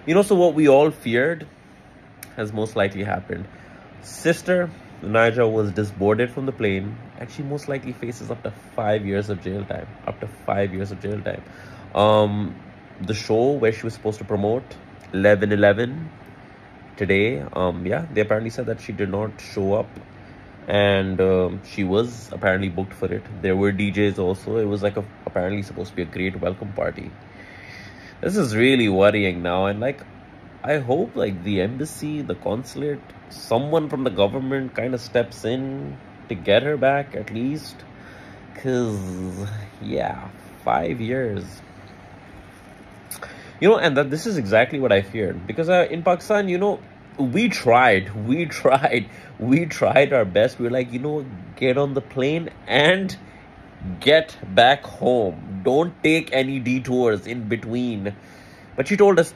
So what we all feared has most likely happened. Sister Naija was disboarded from the plane, and she most likely faces up to 5 years of jail time. Up to 5 years of jail time. Um, the show where she was supposed to promote 11/11 today, yeah, they apparently said that she did not show up, and she was apparently booked for it. There were DJs also. It was like apparently supposed to be a great welcome party. This is really worrying now, and like I hope like the embassy, the consulate, someone from the government kind of steps in to get her back at least. Cause yeah, 5 years. And that this is exactly what I feared because in Pakistan, we tried our best. We were like, get on the plane and get back home. Don't take any detours in between. But she told us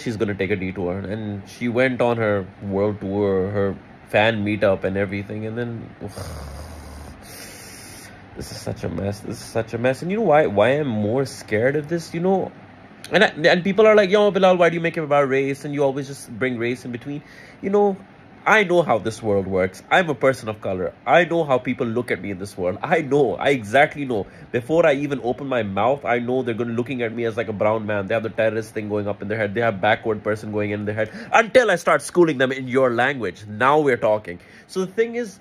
she's gonna take a detour, and she went on her world tour, her fan meetup, and everything. And then this is such a mess. This is such a mess. And you know why I'm more scared of this? And people are like, yo, Bilal, why do you make it about race? And you always just bring race in between. I know how this world works. I'm a person of color. I know how people look at me in this world. I exactly know. Before I even open my mouth, I know they're going to looking at me as like a brown man. They have the terrorist thing going up in their head. They have backward person going in their head. Until I start schooling them in your language. Now we're talking. So the thing is,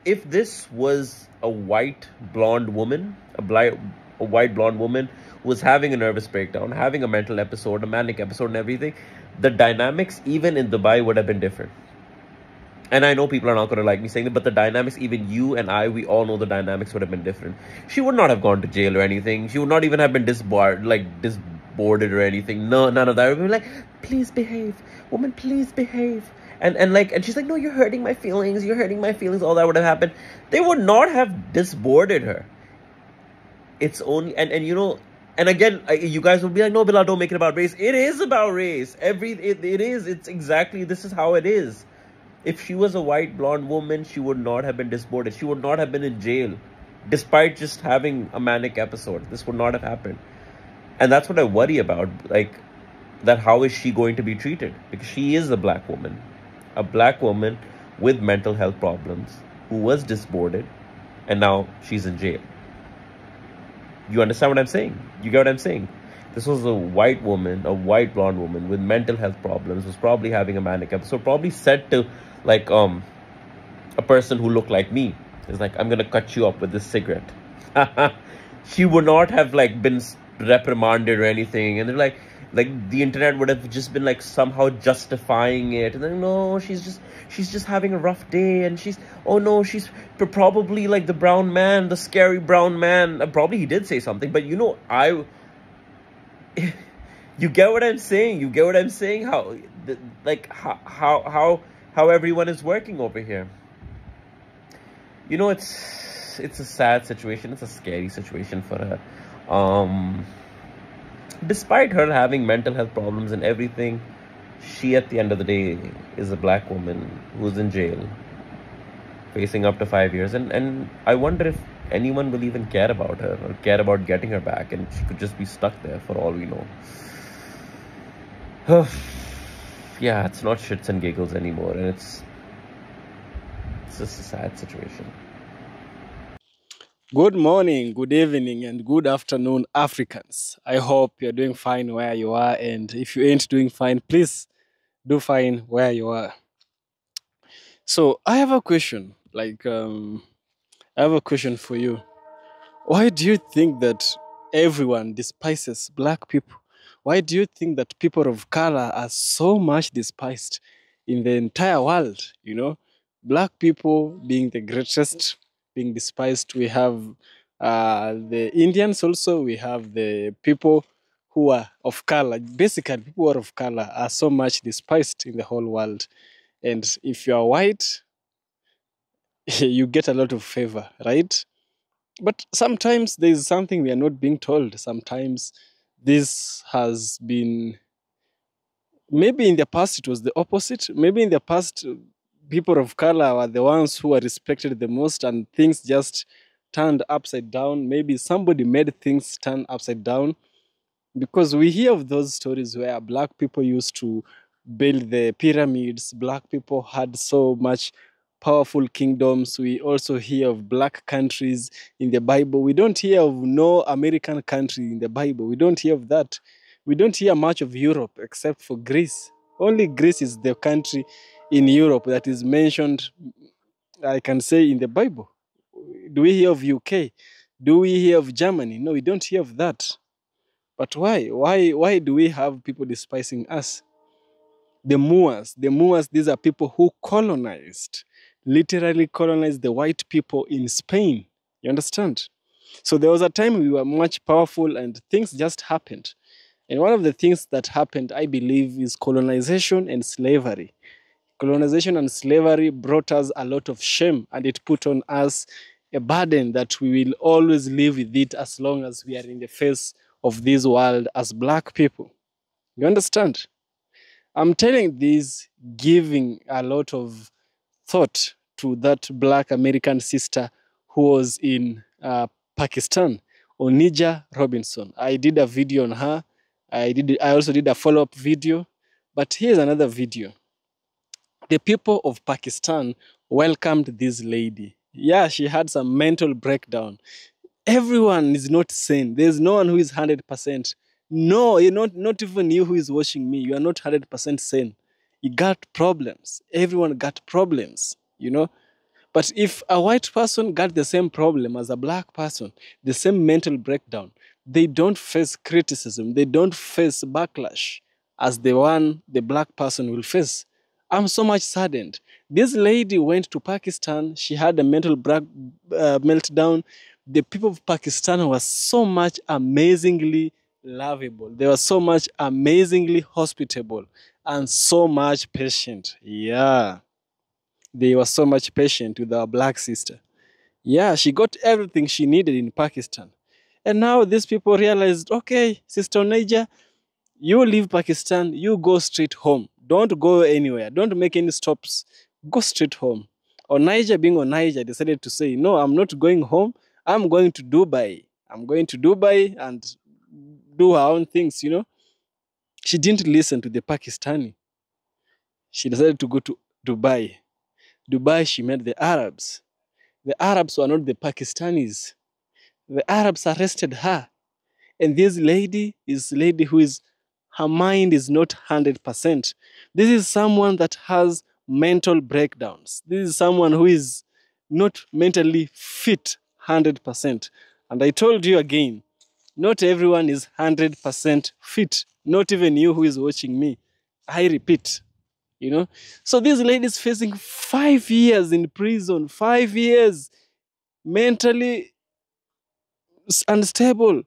if this was a white blonde woman, a white blonde woman who was having a nervous breakdown, having a mental episode, a manic episode and everything, the dynamics even in Dubai would have been different. And I know people are not going to like me saying that, but the dynamics, even you and I, we all know the dynamics would have been different. She would not have gone to jail or anything. She would not even have been disboarded or anything. No, none of that. It would be like, please behave. Woman, please behave. And she's like, no, you're hurting my feelings. You're hurting my feelings. All that would have happened. They would not have disboarded her. It's only, and again, you guys will be like, no, Bilal, don't make it about race. It is about race. It is. It's exactly, this is how it is. If she was a white blonde woman, she would not have been disboarded. She would not have been in jail, despite just having a manic episode. This would not have happened. And that's what I worry about. Like, that how is she going to be treated? Because she is a black woman with mental health problems, who was disboarded, and now she's in jail. You understand what I'm saying? You get what I'm saying? This was a white woman, a white blonde woman with mental health problems, was probably having a manic episode, probably said to like a person who looked like me, is like, I'm gonna cut you up with this cigarette. She would not have like been reprimanded or anything, and they're like the internet would have just been like somehow justifying it, and then no, she's just having a rough day, and she's probably like the brown man, the scary brown man. Probably he did say something, but you get what I'm saying. You get what I'm saying. How everyone is working over here. It's a sad situation. It's a scary situation for her. Despite her having mental health problems and everything, she at the end of the day is a black woman who's in jail, facing up to 5 years. And I wonder if anyone will even care about her or care about getting her back, and she could just be stuck there for all we know. Yeah, it's not shits and giggles anymore, and it's just a sad situation. Good morning, good evening, and good afternoon, Africans. I hope you're doing fine where you are, and if you ain't doing fine, please do fine where you are. So, I have a question. I have a question for you. Why do you think that everyone despises black people? Why do you think that people of color are so much despised in the entire world? Black people being the greatest, being despised. We have the Indians also. We have the people who are of color. Basically, people who are of color are so much despised in the whole world. And if you are white, you get a lot of favor, right? But sometimes there is something we are not being told. Sometimes this has been, maybe in the past it was the opposite. Maybe in the past, people of color were the ones who were respected the most, and things just turned upside down. Maybe somebody made things turn upside down. Because we hear of those stories where black people used to build the pyramids, black people had so much powerful kingdoms. We also hear of black countries in the Bible. We don't hear of no American country in the Bible. We don't hear of that. We don't hear much of Europe except for Greece. Only Greece is the country in Europe that is mentioned, I can say, in the Bible. Do we hear of UK? Do we hear of Germany? No, we don't hear of that. But why? Why do we have people despising us? The Moors, these are people who colonized, literally colonized the white people in Spain. You understand? So there was a time we were much powerful and things just happened. And one of the things that happened, I believe, is colonization and slavery. Colonization and slavery brought us a lot of shame, and it put on us a burden that we will always live with it as long as we are in the face of this world as black people. You understand? I'm telling this, giving a lot of thought to that black American sister who was in Pakistan, Onija Robinson. I did a video on her. I also did a follow-up video. But here's another video. The people of Pakistan welcomed this lady. Yeah, she had some mental breakdown. Everyone is not sane. There's no one who is 100%. No, you're not even you who is watching me. You are not 100% sane. You got problems. Everyone got problems, you know. But if a white person got the same problem as a black person, the same mental breakdown, they don't face criticism. They don't face backlash as the one the black person will face. I'm so much saddened. This lady went to Pakistan. She had a mental meltdown. The people of Pakistan were so much amazingly lovable. They were so much amazingly hospitable and so much patient. Yeah. They were so much patient with our black sister. Yeah, she got everything she needed in Pakistan. And now these people realized, okay, Sister Niger, you leave Pakistan, you go straight home. Don't go anywhere. Don't make any stops. Go straight home. Onija, being Onija, decided to say, no, I'm not going home. I'm going to Dubai. I'm going to Dubai and do her own things, you know. She didn't listen to the Pakistani. She decided to go to Dubai. Dubai, she met the Arabs. The Arabs were not the Pakistanis. The Arabs arrested her. And this lady is a lady who is, her mind is not 100%. This is someone that has mental breakdowns. This is someone who is not mentally fit 100%. And I told you again, not everyone is 100% fit. Not even you who is watching me. I repeat, you know. So this lady is facing 5 years in prison, 5 years mentally unstable.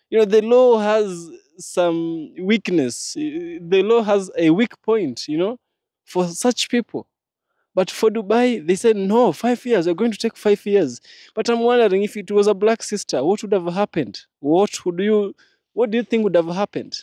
You know, the law has some weakness. The law has a weak point, you know, for such people. But for Dubai, they said, no, 5 years, we're going to take 5 years. But I'm wondering, if it was a black sister, what would have happened? What do you think would have happened?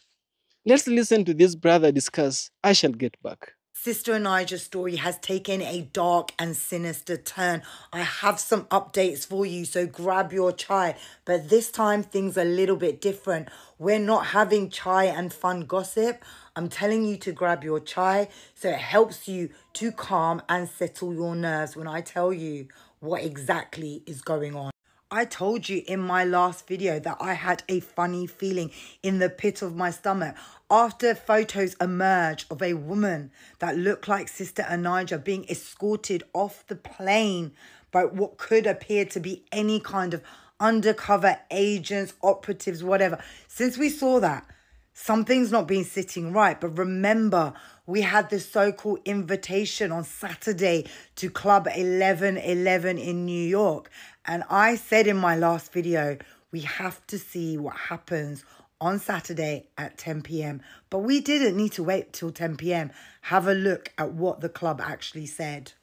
Let's listen to this brother discuss. I shall get back. Sister Onija's story has taken a dark and sinister turn. I have some updates for you, so grab your chai. But this time, things are a little bit different. We're not having chai and fun gossip. I'm telling you to grab your chai so it helps you to calm and settle your nerves when I tell you what exactly is going on. I told you in my last video that I had a funny feeling in the pit of my stomach after photos emerged of a woman that looked like Sister Onija being escorted off the plane by what could appear to be any kind of undercover agents, operatives, whatever. Since we saw that, something's not been sitting right. But remember, we had this so-called invitation on Saturday to Club 1111 in New York. And I said in my last video, we have to see what happens on Saturday at 10 p.m. But we didn't need to wait till 10 p.m. Have a look at what the club actually said.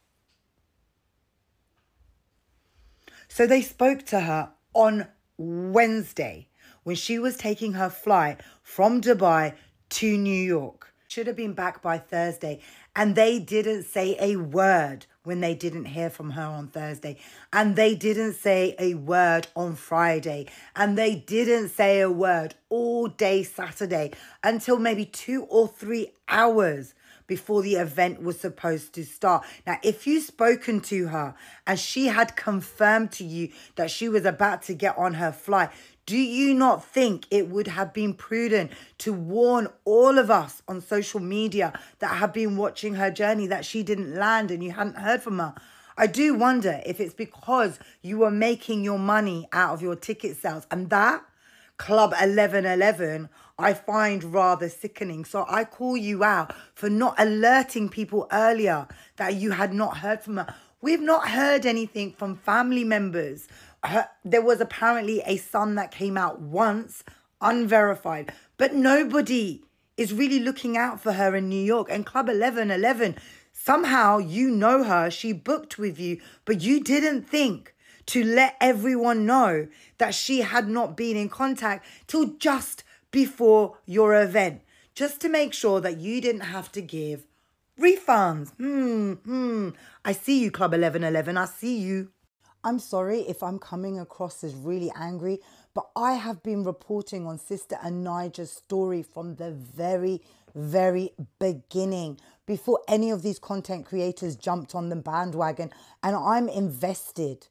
So they spoke to her on Wednesday when she was taking her flight from Dubai to New York. Should have been back by Thursday, and they didn't say a word when they didn't hear from her on Thursday. And they didn't say a word on Friday. And they didn't say a word all day Saturday until maybe 2 or 3 hours before the event was supposed to start. Now, if you've spoken to her and she had confirmed to you that she was about to get on her flight, do you not think it would have been prudent to warn all of us on social media that have been watching her journey that she didn't land and you hadn't heard from her? I do wonder if it's because you were making your money out of your ticket sales, and that Club 1111 I find rather sickening. So I call you out for not alerting people earlier that you had not heard from her. We've not heard anything from family members. There was apparently a son that came out once, unverified, but nobody is really looking out for her in New York. And Club 1111, somehow you know her, she booked with you, but you didn't think to let everyone know that she had not been in contact till just before your event, just to make sure that you didn't have to give refunds. I see you, Club 1111. I see you. I'm sorry if I'm coming across as really angry, but I have been reporting on Sister Anija's story from the very, very beginning, before any of these content creators jumped on the bandwagon, and I'm invested.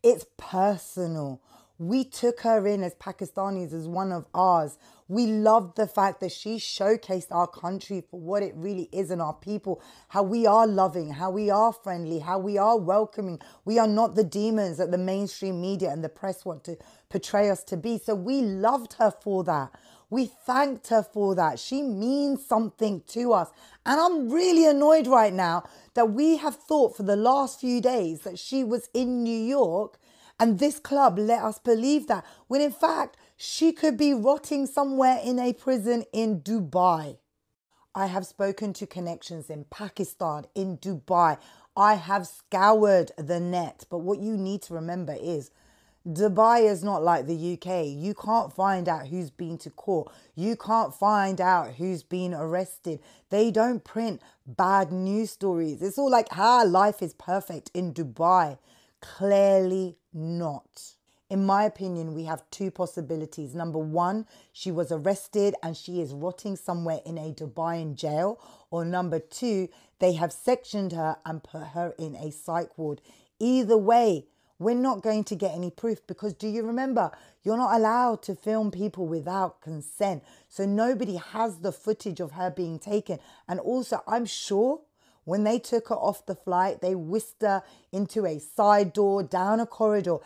It's personal. We took her in as Pakistanis, as one of ours. We loved the fact that she showcased our country for what it really is and our people, how we are loving, how we are friendly, how we are welcoming. We are not the demons that the mainstream media and the press want to portray us to be. So we loved her for that. We thanked her for that. She means something to us. And I'm really annoyed right now that we have thought for the last few days that she was in New York, and this club let us believe that, when in fact, she could be rotting somewhere in a prison in Dubai. I have spoken to connections in Pakistan, in Dubai. I have scoured the net. But what you need to remember is Dubai is not like the UK. You can't find out who's been to court. You can't find out who's been arrested. They don't print bad news stories. It's all like, life is perfect in Dubai. Clearly not. In my opinion, we have two possibilities. Number one, she was arrested and she is rotting somewhere in a Dubai jail. Or number two, they have sectioned her and put her in a psych ward. Either way, we're not going to get any proof, because do you remember, you're not allowed to film people without consent. So nobody has the footage of her being taken. And also, I'm sure when they took her off the flight, they whisked her into a side door, down a corridor,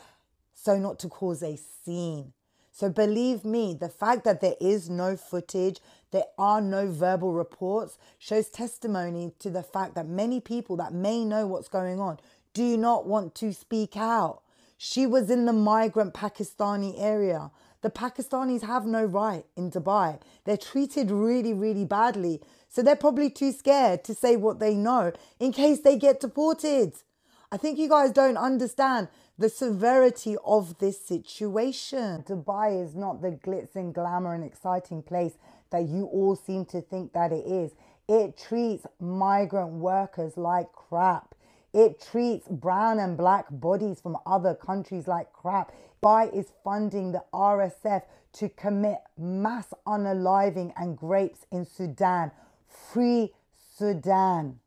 so not to cause a scene. So believe me, the fact that there is no footage, there are no verbal reports, shows testimony to the fact that many people that may know what's going on do not want to speak out. She was in the migrant Pakistani area. The Pakistanis have no right in Dubai. They're treated really, really badly. So they're probably too scared to say what they know in case they get deported. I think you guys don't understand the severity of this situation. Dubai is not the glitz and glamour and exciting place that you all seem to think that it is. It treats migrant workers like crap. It treats brown and black bodies from other countries like crap. Dubai is funding the RSF to commit mass unaliving and rapes in Sudan. Free Sudan.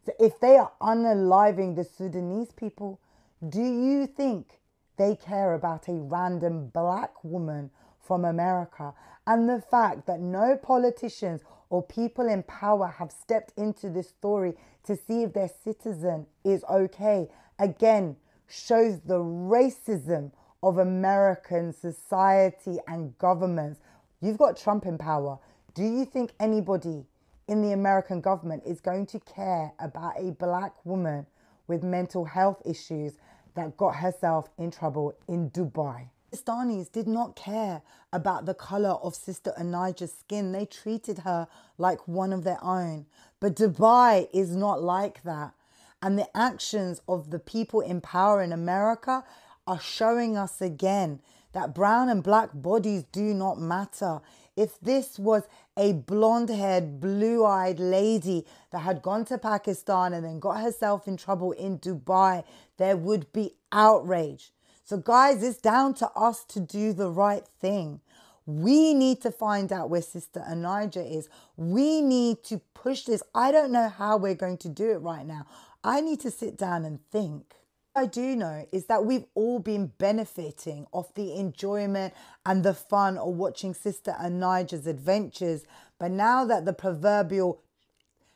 So if they are unaliving the Sudanese people, do you think they care about a random black woman from America? And the fact that no politicians or people in power have stepped into this story to see if their citizen is okay, again, shows the racism of American society and governments. You've got Trump in power. Do you think anybody in the American government is going to care about a black woman with mental health issues that got herself in trouble in Dubai? Pakistanis did not care about the color of Sister Anija's skin. They treated her like one of their own. But Dubai is not like that. And the actions of the people in power in America are showing us again that brown and black bodies do not matter. If this was a blonde-haired, blue-eyed lady that had gone to Pakistan and then got herself in trouble in Dubai, there would be outrage. So guys, it's down to us to do the right thing. We need to find out where Sister Anija is. We need to push this. I don't know how we're going to do it right now. I need to sit down and think. What I do know is that we've all been benefiting off the enjoyment and the fun of watching Sister Anija's adventures. But now that the proverbial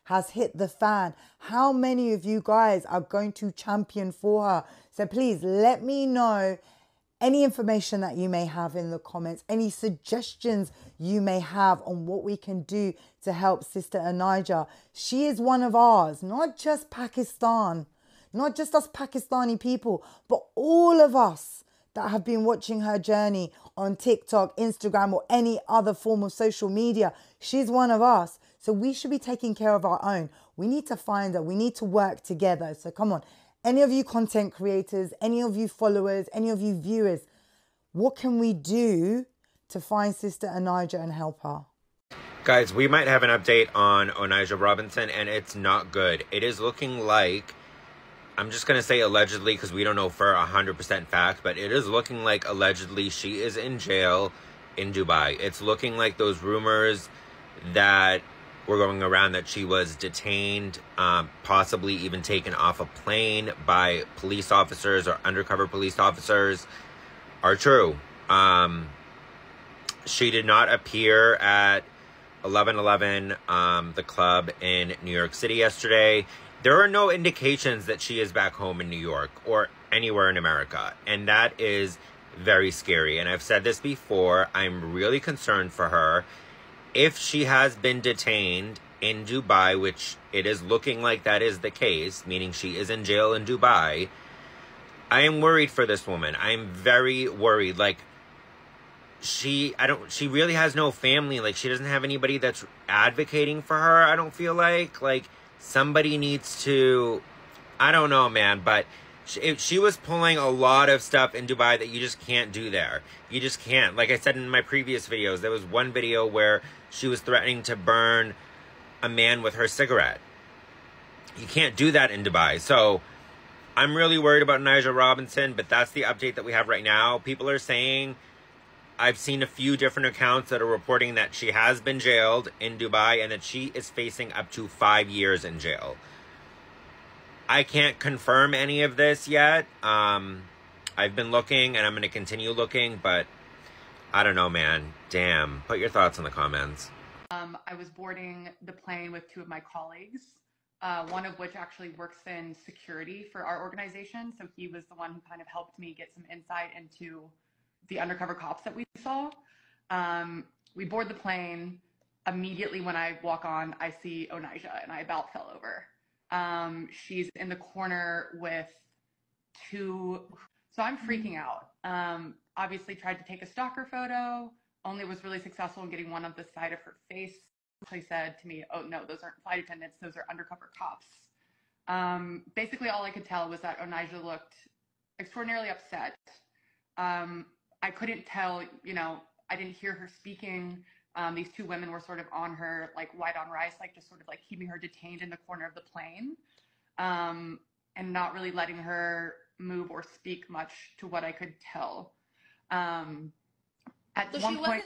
has hit the fan, how many of you guys are going to champion for her? So please let me know any information that you may have in the comments, any suggestions you may have on what we can do to help Sister Anija. She is one of ours, not just Pakistan, not just us Pakistani people, but all of us that have been watching her journey on TikTok, Instagram, or any other form of social media. She's one of us. So we should be taking care of our own. We need to find her. We need to work together. So come on. Any of you content creators, any of you followers, any of you viewers, what can we do to find Sister Anija and help her? Guys, we might have an update on Onija Robinson, and it's not good. It is looking like, I'm just going to say allegedly because we don't know for 100% fact, but it is looking like allegedly she is in jail in Dubai. It's looking like those rumors that were going around that she was detained, possibly even taken off a plane by police officers or undercover police officers, are true. She did not appear at 1111, the club in New York City yesterday. There are no indications that she is back home in New York or anywhere in America, and that is very scary. And I've said this before, I'm really concerned for her. If she has been detained in Dubai, which it is looking like that is the case, meaning she is in jail in Dubai, I am worried for this woman. I'm very worried. Like, she really has no family. Like, she doesn't have anybody that's advocating for her, I don't feel like. Like, somebody needs to, I don't know, man, but she was pulling a lot of stuff in Dubai that you just can't do there. You just can't. Like I said in my previous videos, there was one video where she was threatening to burn a man with her cigarette. You can't do that in Dubai. So I'm really worried about Onija Robinson, but that's the update that we have right now. People are saying, I've seen a few different accounts that are reporting that she has been jailed in Dubai and that she is facing up to 5 years in jail. I can't confirm any of this yet. I've been looking and I'm going to continue looking, but I don't know, man. Damn. Put your thoughts in the comments. I was boarding the plane with two of my colleagues, one of which actually works in security for our organization. So he was the one who kind of helped me get some insight into the undercover cops that we saw. We board the plane. Immediately when I walk on, I see Onija and I about fell over. She's in the corner with two, so I'm freaking out. Obviously tried to take a stalker photo, only was really successful in getting one on the side of her face. She said to me, oh no, those aren't flight attendants, those are undercover cops. Basically all I could tell was that Onija looked extraordinarily upset. I couldn't tell, you know, I didn't hear her speaking. These two women were sort of on her like white on rice, like just sort of like keeping her detained in the corner of the plane, and not really letting her move or speak much to what I could tell. At So one point,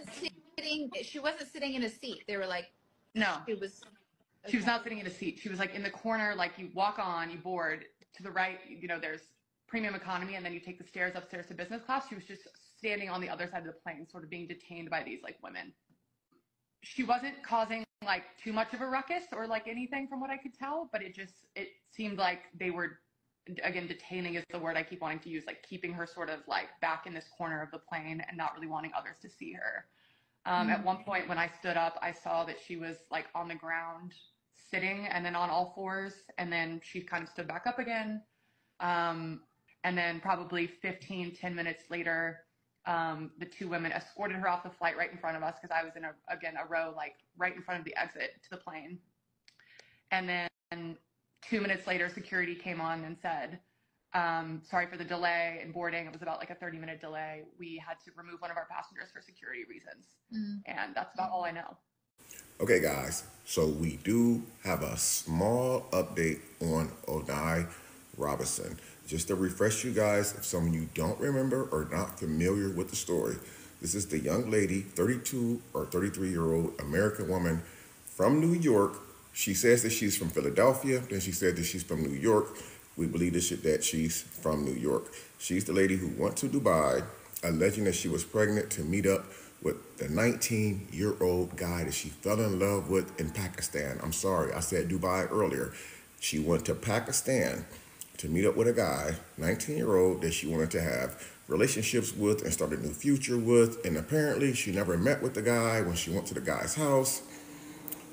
she wasn't sitting in a seat. They were like, no, she was. Okay. she was not sitting in a seat. She was like in the corner, like you walk on, you board to the right, you know, there's premium economy, and then you take the stairs upstairs to business class. She was just standing on the other side of the plane, sort of being detained by these like women. She wasn't causing like too much of a ruckus or like anything from what I could tell, but it seemed like they were, again, detaining is the word I keep wanting to use, like keeping her sort of like back in this corner of the plane and not really wanting others to see her. At one point when I stood up, I saw that she was like on the ground sitting and then on all fours, and then she kind of stood back up again. And then probably 10 minutes later, the two women escorted her off the flight right in front of us, because I was in a row like right in front of the exit to the plane. And then 2 minutes later, security came on and said, Sorry for the delay in boarding. It was about like a 30-minute delay. We had to remove one of our passengers for security reasons. And that's about all I know. Okay, guys, so we do have a small update on Onai Robinson. Just to refresh you guys, if some of you don't remember or not familiar with the story, this is the young lady, 32 or 33-year-old American woman from New York. She says that she's from Philadelphia, then she said that she's from New York. We believe that she's from New York. She's the lady who went to Dubai, alleging that she was pregnant to meet up with the 19-year-old guy that she fell in love with in Pakistan. I'm sorry, I said Dubai earlier. She went to Pakistan to meet up with a guy, 19-year-old, that she wanted to have relationships with and start a new future with. And apparently she never met with the guy. When she went to the guy's house,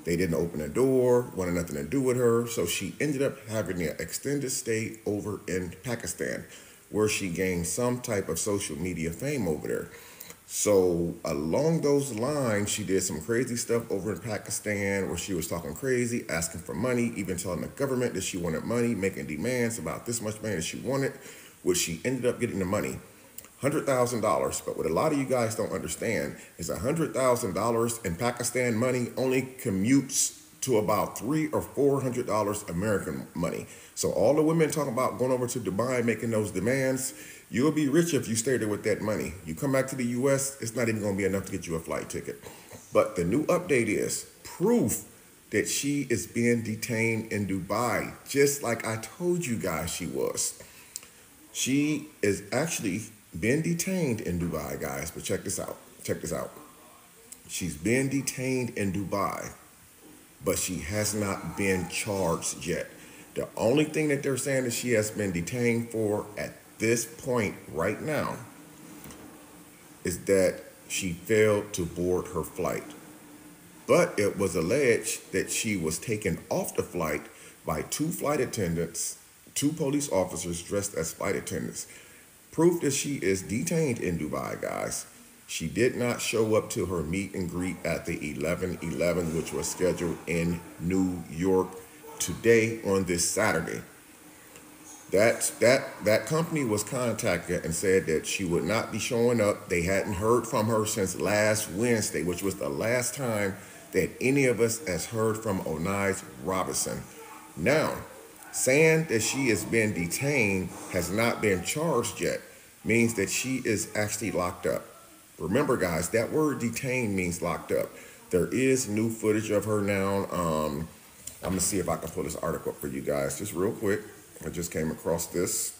they didn't open the door, wanted nothing to do with her. So she ended up having an extended stay over in Pakistan, where she gained some type of social media fame over there. So along those lines, she did some crazy stuff over in Pakistan where she was talking crazy, asking for money, even telling the government that she wanted money, making demands about this much money that she wanted, which she ended up getting the money, $100,000. But what a lot of you guys don't understand is $100,000 in Pakistan money only commutes to about $300 or $400 American money. So all the women talking about going over to Dubai, making those demands, you'll be rich if you stay there with that money. You come back to the US, it's not even gonna be enough to get you a flight ticket. But the new update is proof that she is being detained in Dubai, just like I told you guys she was. She is actually been detained in Dubai, guys, but check this out, She's been detained in Dubai, but she has not been charged yet. The only thing that they're saying that she has been detained for at this point right now is that she failed to board her flight. But it was alleged that she was taken off the flight by 2 flight attendants, 2 police officers dressed as flight attendants. Proof that she is detained in Dubai, guys. She did not show up to her meet and greet at the 11/11, which was scheduled in New York today on this Saturday. That company was contacted and said that she would not be showing up. They hadn't heard from her since last Wednesday, which was the last time that any of us has heard from Onai Robinson. Now, saying that she has been detained, has not been charged yet, means that she is actually locked up. Remember, guys, that word detained means locked up. There is new footage of her now. I'm gonna see if I can pull this article up for you guys just real quick. I just came across this,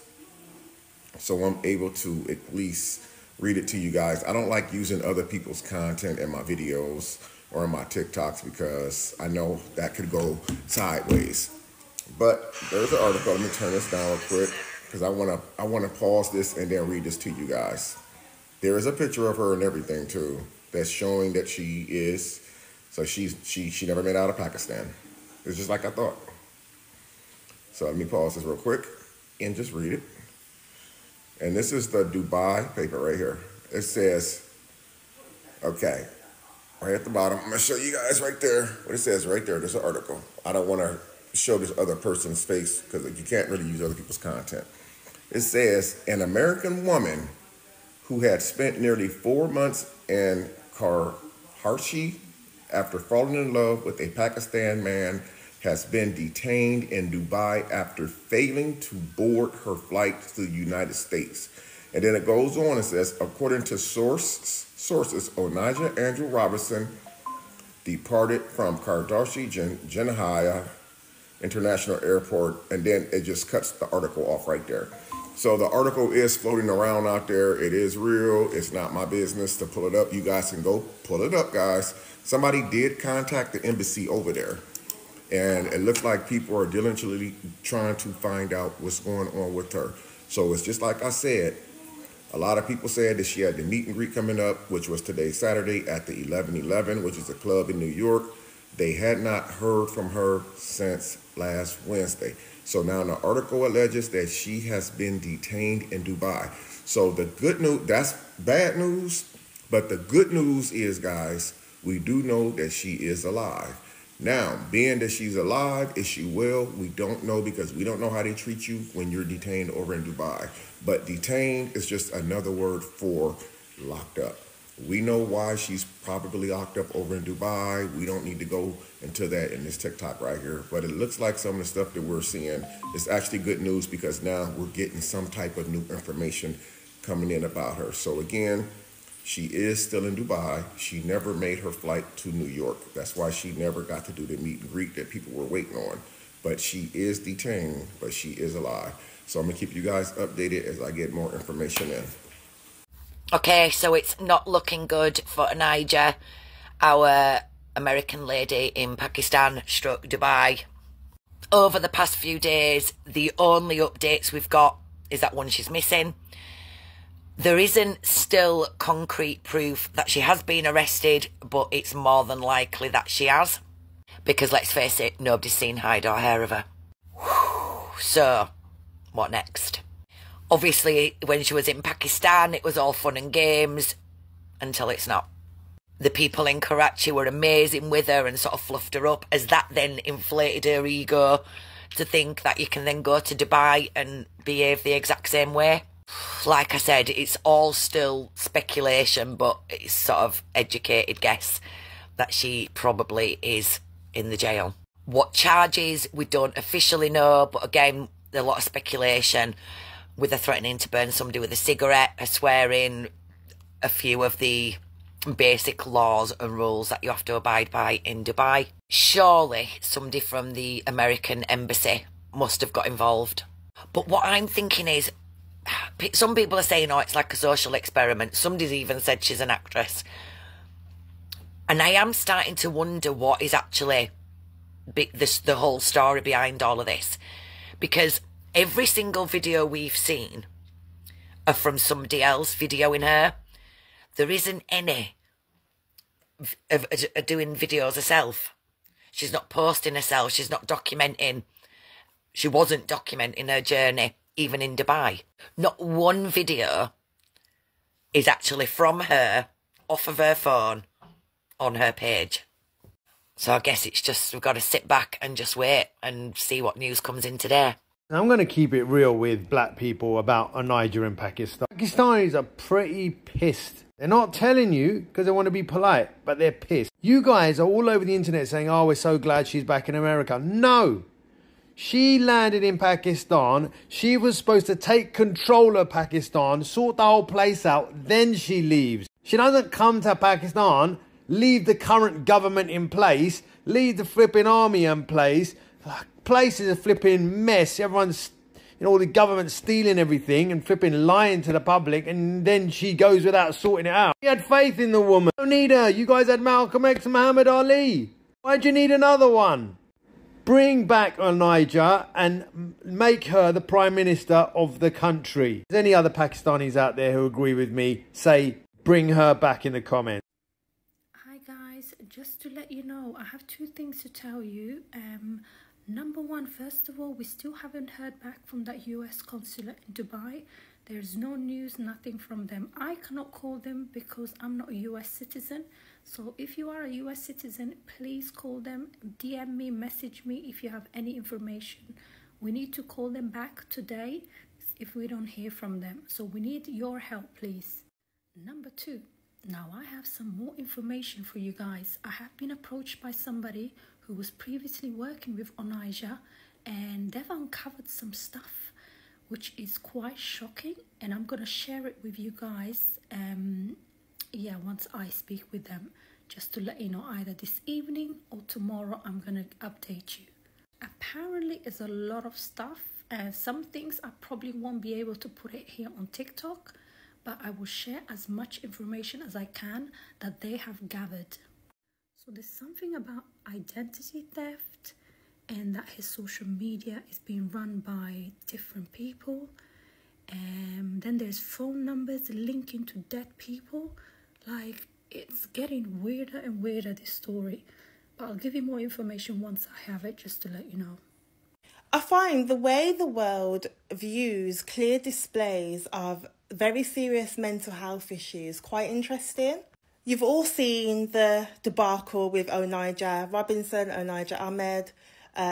so I'm able to at least read it to you guys. I don't like using other people's content in my videos or in my TikToks because I know that could go sideways. But there's an article. Let me turn this down real quick because I wanna pause this and then read this to you guys. There is a picture of her and everything too that's showing that she is. So she never made out of Pakistan. It's just like I thought. So let me pause this real quick and just read it. And this is the Dubai paper right here. It says, okay, right at the bottom. I'm gonna show you guys right there what it says right there. There's an article. I don't want to show this other person's face because you can't really use other people's content. It says, an American woman who had spent nearly 4 months in Karachi after falling in love with a Pakistan man has been detained in Dubai after failing to board her flight to the United States. And then it goes on and says, according to sources, Onai Andrew Robinson departed from Karachi Janahaya International Airport, and then it just cuts the article off right there. So the article is floating around out there. It is real. It's not my business to pull it up. You guys can go pull it up, guys. Somebody did contact the embassy over there, and it looks like people are diligently trying to find out what's going on with her. So it's just like I said, a lot of people said that she had the meet and greet coming up, which was today, Saturday, at the 11/11, which is a club in New York. They had not heard from her since last Wednesday. So now the article alleges that she has been detained in Dubai. So the good news, that's bad news, but the good news is, guys, we do know that she is alive. Now, being that she's alive, is she well? We don't know, because we don't know how they treat you when you're detained over in Dubai. But detained is just another word for locked up. We know why she's probably locked up over in Dubai. We don't need to go into that in this TikTok right here. But it looks like some of the stuff that we're seeing is actually good news, because now we're getting some type of new information coming in about her. So again, she is still in Dubai. She never made her flight to New York. That's why she never got to do the meet and greet that people were waiting on. But she is detained, but she is alive. So I'm gonna keep you guys updated as I get more information in. Okay, so it's not looking good for Anaija, our American lady in Pakistan stroke Dubai. Over the past few days, the only updates we've got is that one, she's missing. There isn't still concrete proof that she has been arrested, but it's more than likely that she has. Because let's face it, nobody's seen hide or hair of her. So, what next? Obviously, when she was in Pakistan, it was all fun and games, until it's not. The people in Karachi were amazing with her and sort of fluffed her up, as that then inflated her ego to think that you can then go to Dubai and behave the exact same way. Like I said, it's all still speculation, but it's sort of educated guess that she probably is in the jail. What charges, we don't officially know, but again, a lot of speculation, with her threatening to burn somebody with a cigarette, her swearing, a few of the basic laws and rules that you have to abide by in Dubai. Surely somebody from the American embassy must have got involved. But what I'm thinking is, some people are saying, oh, it's like a social experiment. Somebody's even said she's an actress. And I am starting to wonder what is actually the whole story behind all of this. Because every single video we've seen are from somebody else videoing her. There isn't any of doing videos herself. She's not posting herself. She's not documenting. She wasn't documenting her journey, even in Dubai. Not one video is actually from her, off of her phone, on her page. So I guess it's just, we've got to sit back and just wait and see what news comes in today. I'm going to keep it real with black people about Anaija in Pakistan. Pakistanis are pretty pissed. They're not telling you because they want to be polite, but they're pissed. You guys are all over the internet saying, oh, we're so glad she's back in America. No. She landed in Pakistan. She was supposed to take control of Pakistan, sort the whole place out, then she leaves. She doesn't come to Pakistan, leave the current government in place, leave the flipping army in place. Place is a flipping mess. Everyone's, all the government stealing everything and flipping lying to the public, and then she goes without sorting it out. You had faith in the woman. You don't need her. You guys had Malcolm X and Muhammad Ali. Why'd you need another one? Bring back Anaija and make her the Prime Minister of the country. There's any other Pakistanis out there who agree with me, say bring her back in the comments. Hi guys, just to let you know, I have two things to tell you. Number one, first of all, we still haven't heard back from that US consulate in Dubai. There's no news, nothing from them. I cannot call them because I'm not a US citizen. So if you are a US citizen, please call them, DM me, message me if you have any information. We need to call them back today if we don't hear from them. So we need your help, please. Number two, now I have some more information for you guys. I have been approached by somebody who was previously working with Anaija, and they've uncovered some stuff which is quite shocking, and I'm gonna share it with you guys once I speak with them, just to let you know, either this evening or tomorrow I'm gonna update you. Apparently it's a lot of stuff, and some things I probably won't be able to put it here on TikTok, but I will share as much information as I can that they have gathered. So there's something about identity theft, and that his social media is being run by different people. Then there's phone numbers linking to dead people. Like, it's getting weirder and weirder, this story. But I'll give you more information once I have it, just to let you know. I find the way the world views clear displays of very serious mental health issues quite interesting. You've all seen the debacle with Onaija Robinson, Onaija Ahmed,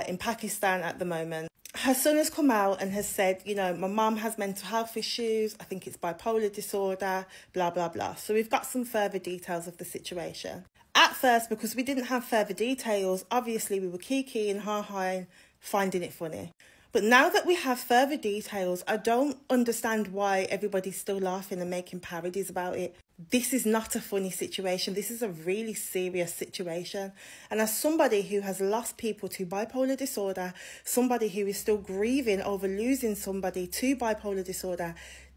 in Pakistan at the moment. Her son has come out and has said, you know, my mum has mental health issues. I think it's bipolar disorder, blah, blah, blah. So we've got some further details of the situation. At first, because we didn't have further details, obviously we were kiki and ha-ha, finding it funny. But now that we have further details, I don't understand why everybody's still laughing and making parodies about it. This is not a funny situation. This is a really serious situation. And as somebody who has lost people to bipolar disorder, somebody who is still grieving over losing somebody to bipolar disorder,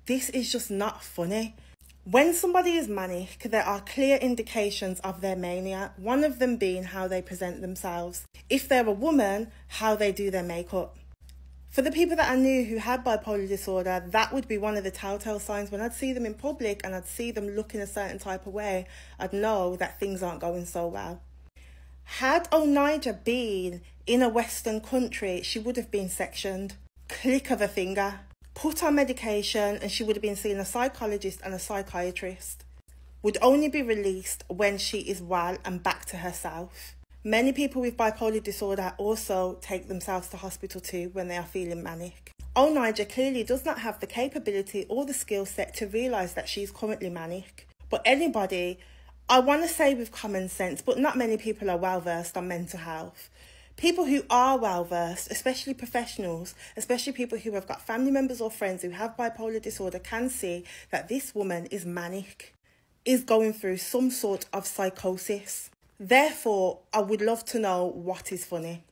this is just not funny. When somebody is manic, there are clear indications of their mania, one of them being how they present themselves. If they're a woman, how they do their makeup. For the people that I knew who had bipolar disorder, that would be one of the telltale signs. When I'd see them in public and I'd see them looking a certain type of way, I'd know that things aren't going so well. Had Onaija been in a Western country, she would have been sectioned. Click of a finger. Put on medication and she would have been seeing a psychologist and a psychiatrist. Would only be released when she is well and back to herself. Many people with bipolar disorder also take themselves to hospital too when they are feeling manic. Onaija clearly does not have the capability or the skill set to realise that she's currently manic. But anybody, I want to say with common sense, but not many people are well versed on mental health. People who are well versed, especially professionals, especially people who have got family members or friends who have bipolar disorder, can see that this woman is manic, is going through some sort of psychosis. Therefore, I would love to know what is funny.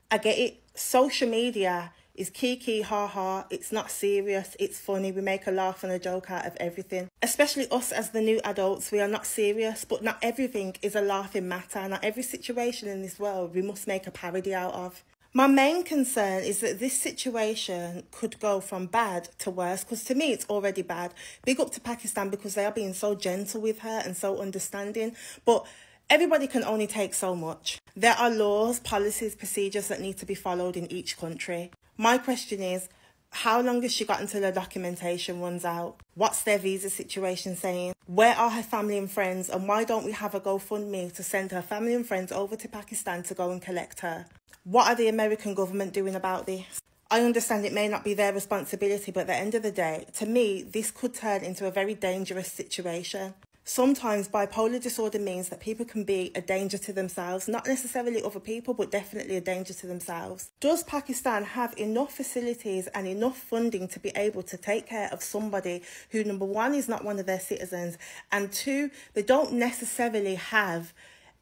I get it. Social media is kiki, ha-ha. It's not serious. It's funny. We make a laugh and a joke out of everything. Especially us as the new adults. We are not serious, but not everything is a laughing matter. Not every situation in this world we must make a parody out of. My main concern is that this situation could go from bad to worse, because to me it's already bad. Big up to Pakistan because they are being so gentle with her and so understanding. But everybody can only take so much. There are laws, policies, procedures that need to be followed in each country. My question is, how long has she got until her documentation runs out? What's their visa situation saying? Where are her family and friends? And why don't we have a GoFundMe to send her family and friends over to Pakistan to go and collect her? What are the American government doing about this? I understand it may not be their responsibility, but at the end of the day, to me, this could turn into a very dangerous situation. Sometimes bipolar disorder means that people can be a danger to themselves, not necessarily other people, but definitely a danger to themselves. Does Pakistan have enough facilities and enough funding to be able to take care of somebody who, number one, is not one of their citizens, and two, they don't necessarily have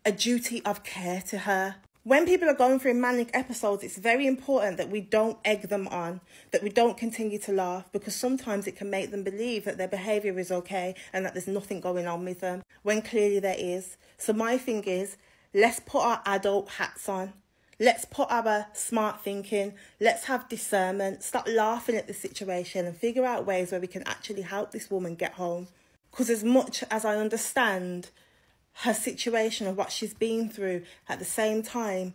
a duty of care to her? When people are going through manic episodes, it's very important that we don't egg them on, that we don't continue to laugh, because sometimes it can make them believe that their behaviour is okay and that there's nothing going on with them, when clearly there is. So my thing is, let's put our adult hats on. Let's put our smart thinking. Let's have discernment. Stop laughing at the situation and figure out ways where we can actually help this woman get home. Because as much as I understand her situation and what she's been through, at the same time,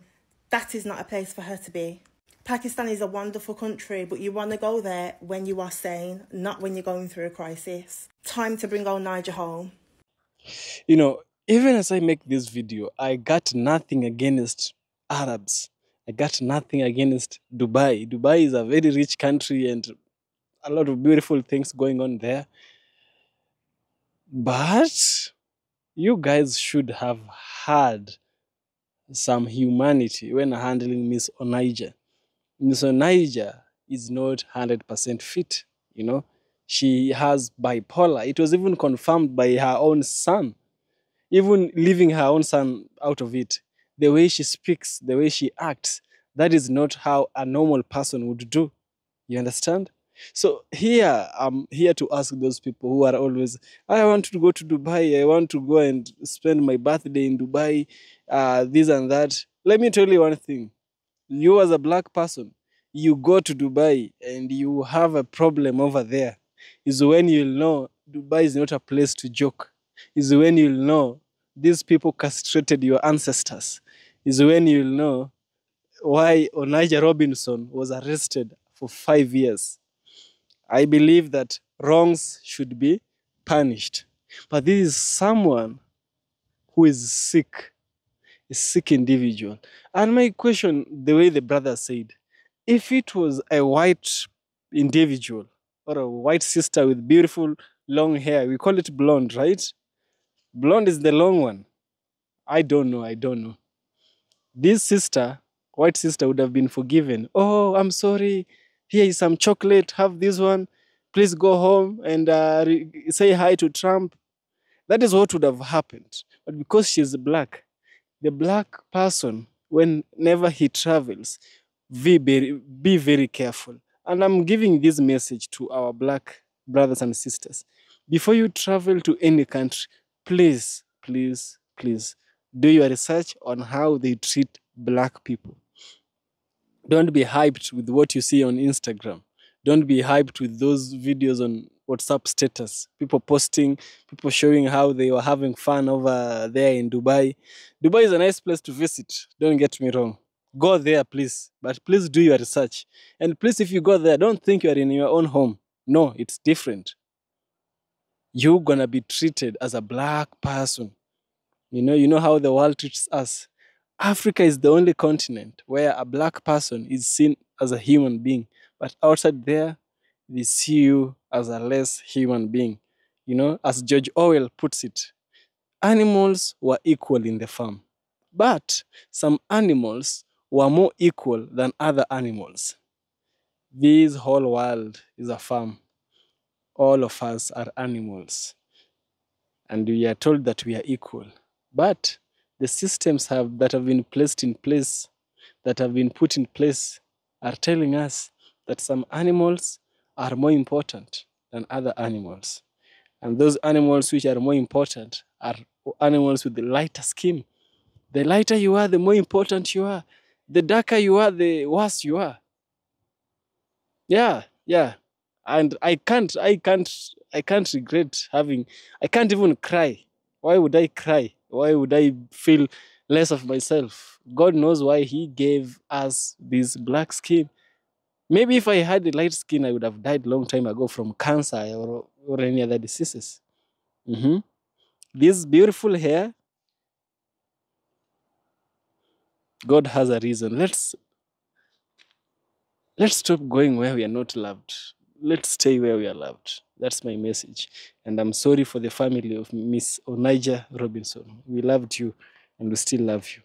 that is not a place for her to be. Pakistan is a wonderful country, but you want to go there when you are sane, not when you're going through a crisis. Time to bring Onaija home. You know, even as I make this video, I got nothing against Arabs. I got nothing against Dubai. Dubai is a very rich country and a lot of beautiful things going on there. But you guys should have had some humanity when handling Miss Onaija. Miss Onaija is not 100% fit, you know. She has bipolar. It was even confirmed by her own son, even leaving her own son out of it. The way she speaks, the way she acts, that is not how a normal person would do. You understand? So here, I'm here to ask those people who are always, I want to go to Dubai, I want to go and spend my birthday in Dubai, this and that. Let me tell you one thing. You as a black person, you go to Dubai and you have a problem over there, is when you'll know Dubai is not a place to joke. Is when you'll know these people castrated your ancestors. Is when you'll know why Onaija Robinson was arrested for 5 years. I believe that wrongs should be punished. But this is someone who is sick, a sick individual. And my question, the way the brother said, if it was a white individual or a white sister with beautiful long hair, we call it blonde, right? Blonde is the long one. I don't know. This sister, white sister, would have been forgiven. Oh, I'm sorry. Here is some chocolate. Have this one. Please go home and say hi to Trump. That is what would have happened. But because she's black, the black person, whenever he travels, be very careful. And I'm giving this message to our black brothers and sisters. Before you travel to any country, please, please, please, do your research on how they treat black people. Don't be hyped with what you see on Instagram. Don't be hyped with those videos on WhatsApp status. People posting, people showing how they were having fun over there in Dubai. Dubai is a nice place to visit. Don't get me wrong. Go there, please. But please do your research. And please, if you go there, don't think you are in your own home. No, it's different. You're going to be treated as a black person. You know how the world treats us. Africa is the only continent where a black person is seen as a human being. But outside there, they see you as a less human being. You know, as George Orwell puts it, animals were equal in the farm. But some animals were more equal than other animals. This whole world is a farm. All of us are animals. And we are told that we are equal. But the systems that have been placed in place, that have been put in place, are telling us that some animals are more important than other animals. And those animals which are more important are animals with the lighter skin. The lighter you are, the more important you are. The darker you are, the worse you are. Yeah. And I can't regret having, I can't even cry. Why would I cry? Why would I feel less of myself? God knows why he gave us this black skin. Maybe if I had a light skin, I would have died a long time ago from cancer or any other diseases. This beautiful hair, God has a reason. Let's stop going where we are not loved. Let's stay where we are loved. That's my message. And I'm sorry for the family of Miss Onijah Robinson. We loved you and we still love you.